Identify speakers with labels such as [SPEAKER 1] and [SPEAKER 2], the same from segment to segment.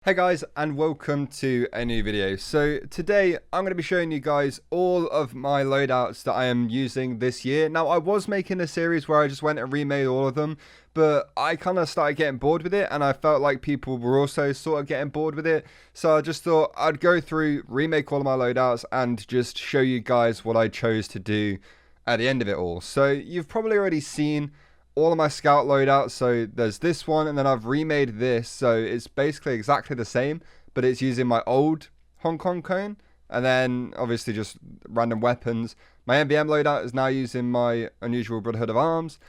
[SPEAKER 1] Hey guys, and welcome to a new video. So today I'm going to be showing you guys all of my loadouts that I am using this year. Now I was making a series where I just went and remade all of them, but I kind of started getting bored with it, and I felt like people were also sort of getting bored with it. So I just thought I'd go through, remake all of my loadouts, and just show you guys what I chose to do at the end of it all. So you've probably already seen all of my scout loadouts. So there's this one, and then I've remade this, so it's basically exactly the same, but it's using my old Hong Kong cone, and then obviously just random weapons. My MVM loadout is now using my unusual Brotherhood of Arms,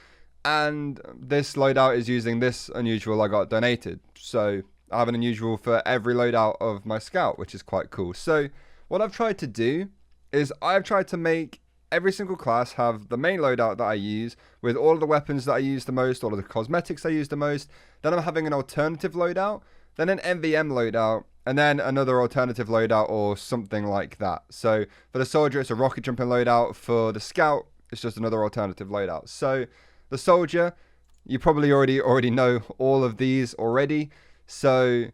[SPEAKER 1] and this loadout is using this unusual I got donated. So I have an unusual for every loadout of my scout, which is quite cool. So what I've tried to do is I've tried to make every single class have the main loadout that I use with all of the weapons that I use the most, all of the cosmetics I use the most. Then I'm having an alternative loadout, then an MVM loadout, and then another alternative loadout or something like that. So for the soldier, it's a rocket jumping loadout. For the scout, it's just another alternative loadout. So the soldier, you probably already know all of these already. So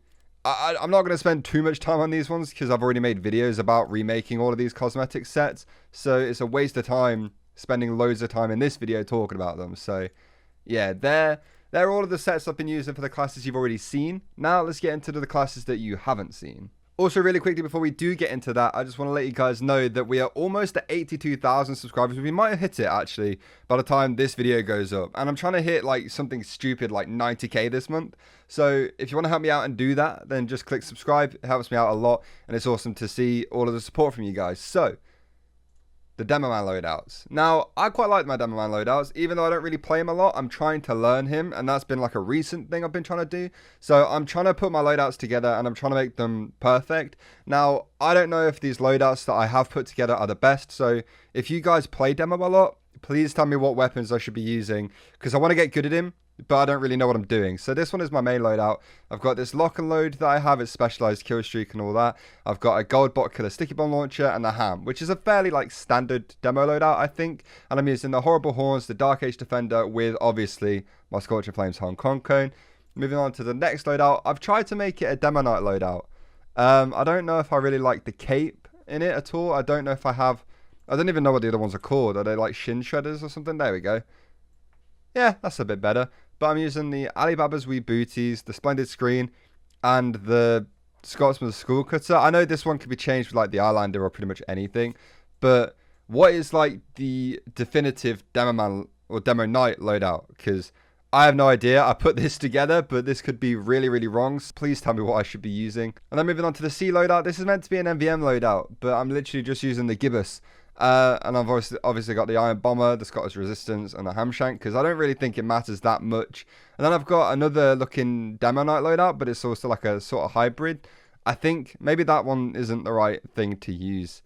[SPEAKER 1] I'm not going to spend too much time on these ones because I've already made videos about remaking all of these cosmetic sets. So it's a waste of time spending loads of time in this video talking about them. So yeah, they're all of the sets I've been using for the classes you've already seen. Now let's get into the classes that you haven't seen. Also, really quickly before we do get into that, I just want to let you guys know that we are almost at 82,000 subscribers. We might have hit it actually by the time this video goes up. And I'm trying to hit like something stupid like 90k this month. So if you want to help me out and do that, then just click subscribe. It helps me out a lot. And it's awesome to see all of the support from you guys. So the Demo Man loadouts. Now, I quite like my Demo Man loadouts, even though I don't really play him a lot. I'm trying to learn him, and that's been like a recent thing I've been trying to do. So I'm trying to put my loadouts together, and I'm trying to make them perfect. Now, I don't know if these loadouts that I have put together are the best. So if you guys play Demo a lot, please tell me what weapons I should be using, because I want to get good at him, but I don't really know what I'm doing. So this one is my main loadout. I've got this lock and load that I have. It's specialized kill streak and all that. I've got a gold bot killer sticky bomb launcher and the ham, which is a fairly like standard demo loadout, I think. And I'm using the horrible horns, the dark age defender with obviously my scorching flames Hong Kong cone. Moving on to the next loadout. I've tried to make it a demo night loadout. I don't know if I really like the cape in it at all. I don't know if I don't even know what the other ones are called. Are they like shin shredders or something? There we go. Yeah, that's a bit better. But I'm using the Alibaba's Wee Booties, the Splendid Screen, and the Scotsman's School Cutter. I know this one could be changed with like the Eyelander or pretty much anything. But what is like the definitive Demo Man or Demo Night loadout? Because I have no idea. I put this together, but this could be really, really wrong. So please tell me what I should be using. And then moving on to the C loadout. This is meant to be an MVM loadout, but I'm literally just using the gibbous. And I've obviously got the Iron Bomber, the Scottish Resistance, and the Hamshank, because I don't really think it matters that much. And then I've got another looking Demo Night loadout, but it's also like a sort of hybrid. I think maybe that one isn't the right thing to use.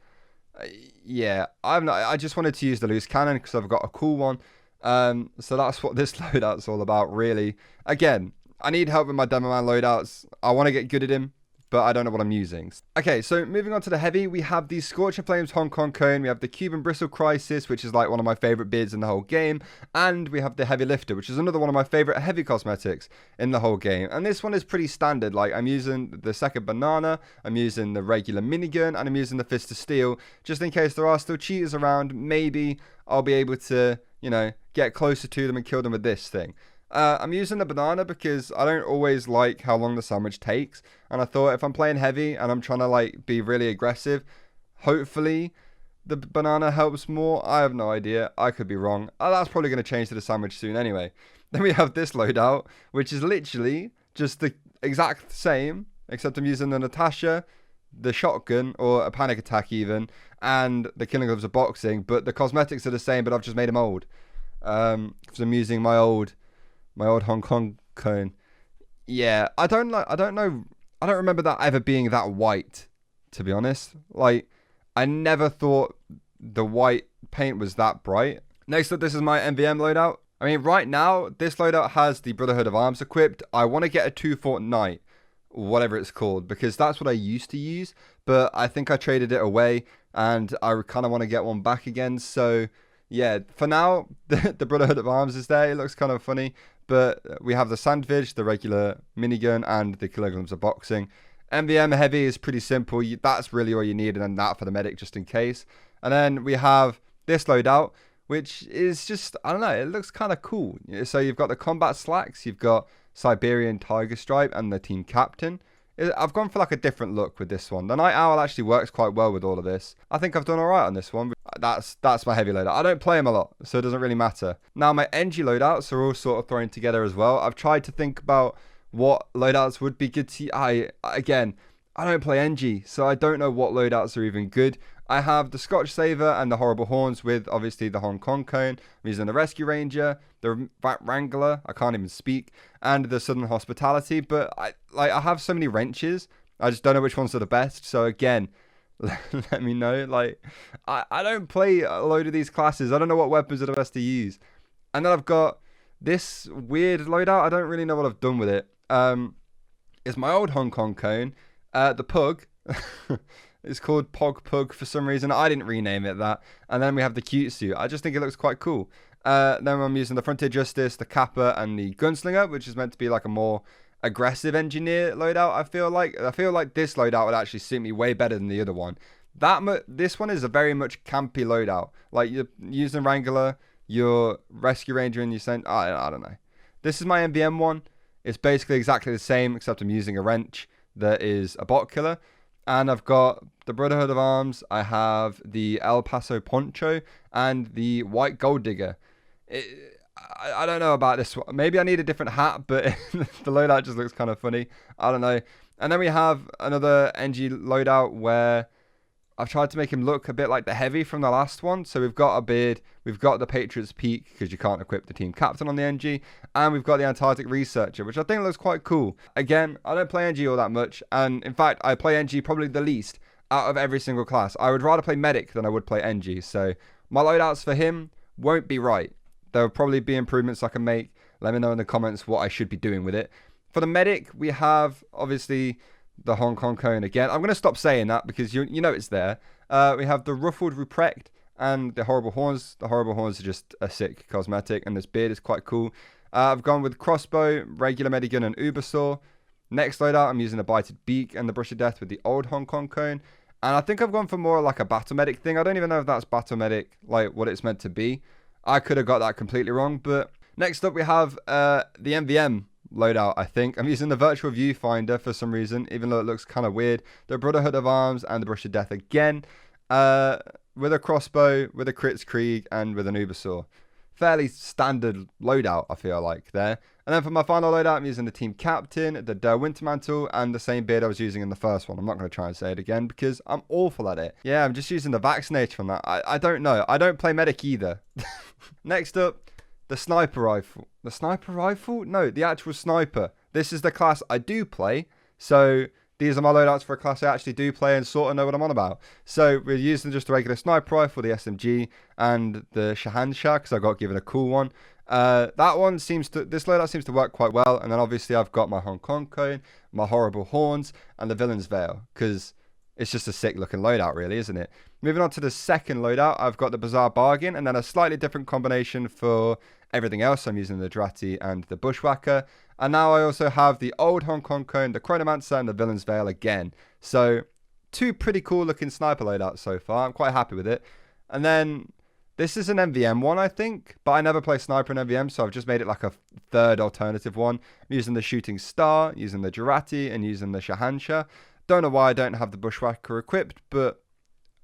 [SPEAKER 1] Yeah, I just wanted to use the loose cannon because I've got a cool one. So that's what this loadout's all about, really. Again, I need help with my Demo Man loadouts. I want to get good at him, but I don't know what I'm using. Okay, so moving on to the heavy, we have the Scorching Flames Hong Kong cone, we have the Cuban Bristle Crisis, which is like one of my favorite beards in the whole game, and we have the Heavy Lifter, which is another one of my favorite heavy cosmetics in the whole game. And this one is pretty standard. Like, I'm using the second banana, I'm using the regular minigun, and I'm using the Fist of Steel, just in case there are still cheaters around. Maybe I'll be able to, you know, get closer to them and kill them with this thing. I'm using the banana because I don't always like how long the sandwich takes, and I thought if I'm playing heavy and I'm trying to like be really aggressive, hopefully the banana helps more. I have no idea. I could be wrong. That's probably going to change to the sandwich soon anyway. Then we have this loadout, which is literally just the exact same, except I'm using the Natasha, the shotgun, or a panic attack even, and the killing gloves of boxing, but the cosmetics are the same, but I've just made them old. Because I'm using my old Hong Kong cone. Yeah, I don't know. I don't remember that ever being that white, to be honest. Like, I never thought the white paint was that bright. Next up, this is my MVM loadout. I mean, right now, this loadout has the Brotherhood of Arms equipped. I want to get a 2-Fort Knight, whatever it's called, because that's what I used to use, but I think I traded it away, and I kind of want to get one back again. So yeah, for now, the Brotherhood of Arms is there. It looks kind of funny. but we have the Sandwich, the regular minigun, and the kilograms of boxing. MVM heavy is pretty simple. That's really all you need, and then that for the medic just in case. And then we have this loadout, which is just, I don't know, it looks kind of cool. So you've got the combat slacks, you've got Siberian Tiger Stripe, and the team captain. I've gone for like a different look with this one. The Night Owl actually works quite well with all of this. I think I've done alright on this one. That's my heavy loadout. I don't play them a lot, so it doesn't really matter. Now my NG loadouts are all sort of thrown together as well. I've tried to think about what loadouts would be good to... Again, I don't play NG, so I don't know what loadouts are even good. I have the Scotch Saver and the Horrible Horns with obviously the Hong Kong Cone. I'm using the Rescue Ranger, the Wrangler, I can't even speak, and the Southern Hospitality. But I have so many wrenches, I just don't know which ones are the best. So again, let me know. Like I don't play a load of these classes. I don't know what weapons are the best to use. And then I've got this weird loadout. I don't really know what I've done with it. It's my old Hong Kong Cone, the Pug. It's called Pog Pug for some reason. I didn't rename it that. And then we have the cute suit. I just think it looks quite cool. Then I'm using the Frontier Justice, the Kappa, and the Gunslinger, which is meant to be like a more aggressive engineer loadout. I feel like this loadout would actually suit me way better than the other one. This one is a very much campy loadout. Like you're using Wrangler, your Rescue Ranger, and you send. I don't know. This is my MVM one. It's basically exactly the same, except I'm using a wrench that is a bot killer. And I've got the Brotherhood of Arms, I have the El Paso Poncho, and the White Gold Digger. I don't know about this one. Maybe I need a different hat, but the loadout just looks kind of funny. I don't know. And then we have another NG loadout where I've tried to make him look a bit like the Heavy from the last one. So we've got a beard, we've got the Patriot's Peak, because you can't equip the team captain on the NG, and we've got the Antarctic Researcher, which I think looks quite cool. Again, I don't play NG all that much, and in fact, I play NG probably the least out of every single class. I would rather play Medic than I would play NG, so my loadouts for him won't be right. There will probably be improvements I can make. Let me know in the comments what I should be doing with it. For the Medic, we have, obviously, the Hong Kong Cone again. I'm going to stop saying that because you know it's there. We have the Ruffled Ruprecht and the Horrible Horns. The Horrible Horns are just a sick cosmetic, and this beard is quite cool. I've gone with Crossbow, regular Medigun, and Ubersaw. Next loadout, I'm using the Bited Beak and the Brush of Death with the old Hong Kong Cone. And I think I've gone for more like a Battle Medic thing. I don't even know if that's Battle Medic, like what it's meant to be. I could have got that completely wrong. But next up, we have the MVM loadout. I think I'm using the Virtual Viewfinder for some reason, even though it looks kind of weird. The Brotherhood of Arms and the Brush of Death again, with a crossbow, with a Crits Krieg, and with an Ubersaw. Fairly standard loadout, I feel like there. And then for my final loadout, I'm using the team captain, the Der Wintermantle, and the same beard I was using in the first one. I'm not going to try and say it again because I'm awful at it. Yeah, I'm just using the vaccinator from that. I don't know. I don't play medic either. Next up, the sniper rifle. The sniper rifle? No, the actual sniper. This is the class I do play. So these are my loadouts for a class I actually do play and sort of know what I'm on about. So we're using just the regular sniper rifle, the SMG, and the Shahanshah because I got given a cool one. This loadout seems to work quite well. And then obviously I've got my Hong Kong Cone, my Horrible Horns, and the Villain's Veil because it's just a sick looking loadout really, isn't it? Moving on to the second loadout, I've got the Bizarre Bargain and then a slightly different combination for everything else. I'm using the Drati and the Bushwhacker. And now I also have the old Hong Kong Cone, the Chronomancer, and the Villain's Veil again. So two pretty cool looking sniper loadouts so far. I'm quite happy with it. And then this is an MVM one, I think, but I never play sniper in MVM, so I've just made it like a third alternative one. I'm using the Shooting Star, using the Jurati, and using the Shahanshah. Don't know why I don't have the Bushwhacker equipped, but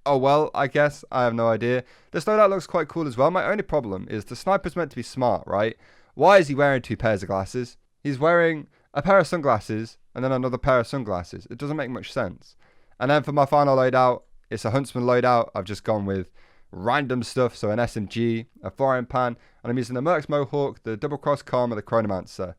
[SPEAKER 1] oh well, I guess. I have no idea. This loadout looks quite cool as well. My only problem is the sniper's meant to be smart, right? Why is he wearing two pairs of glasses? He's wearing a pair of sunglasses and then another pair of sunglasses. It doesn't make much sense. And then for my final loadout, it's a Huntsman loadout. I've just gone with random stuff. So an SMG, a frying pan, and I'm using the Mercs Mohawk, the Double Cross Karma, the Chronomancer.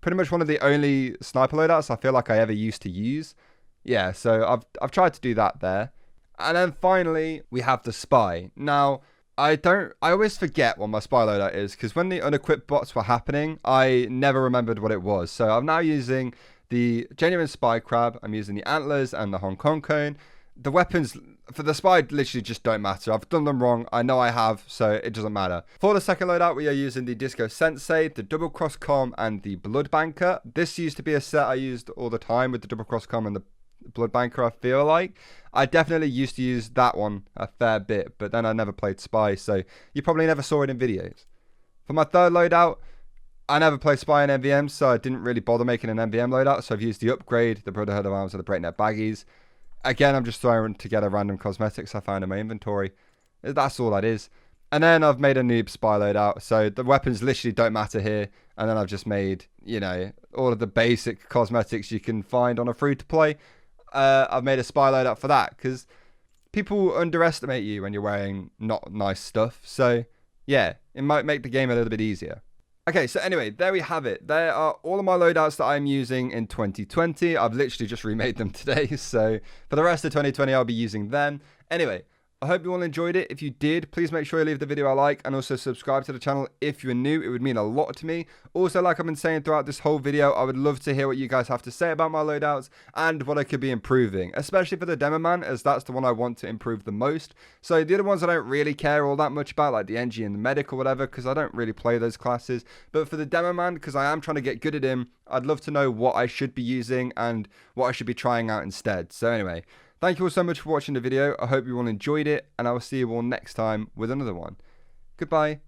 [SPEAKER 1] Pretty much one of the only sniper loadouts I feel like I ever used to use. Yeah, so I've tried to do that there. And then finally, we have the Spy. Now, I always forget what my spy loadout is because when the unequipped bots were happening, I never remembered what it was. So I'm now using the Genuine Spy Crab. I'm using the Antlers and the Hong Kong Cone. the weapons for the spy literally just don't matter. I've done them wrong. I know I have, so it doesn't matter. For the second loadout, we are using the Disco Sensei, the Double Cross Com, and the Blood Banker. This used to be a set I used all the time with the Double Cross Com and the Blood Banker, I feel like. I definitely used to use that one a fair bit, but then I never played Spy, so you probably never saw it in videos. For my third loadout, I never played Spy in MVM, so I didn't really bother making an MVM loadout, so I've used the Upgrade, the Brotherhood of Arms, and the Breakneck Baggies. Again, I'm just throwing together random cosmetics I found in my inventory. That's all that is. And then I've made a noob spy loadout, so the weapons literally don't matter here. And then I've just made, you know, all of the basic cosmetics you can find on a free-to-play. I've made a spy loadout for that, because people underestimate you when you're wearing not nice stuff. So, yeah, it might make the game a little bit easier. Okay, so anyway, there we have it. There are all of my loadouts that I'm using in 2020. I've literally just remade them today, so for the rest of 2020, I'll be using them. Anyway, I hope you all enjoyed it. If you did, please make sure you leave the video a like and also subscribe to the channel if you're new. It would mean a lot to me. Also, like I've been saying throughout this whole video, I would love to hear what you guys have to say about my loadouts and what I could be improving, especially for the Demo Man, as that's the one I want to improve the most. So the other ones I don't really care all that much about, like the NG and the Medic or whatever, because I don't really play those classes. But for the Demo Man, because I am trying to get good at him, I'd love to know what I should be using and what I should be trying out instead. So anyway, thank you all so much for watching the video. I hope you all enjoyed it, and I will see you all next time with another one. Goodbye.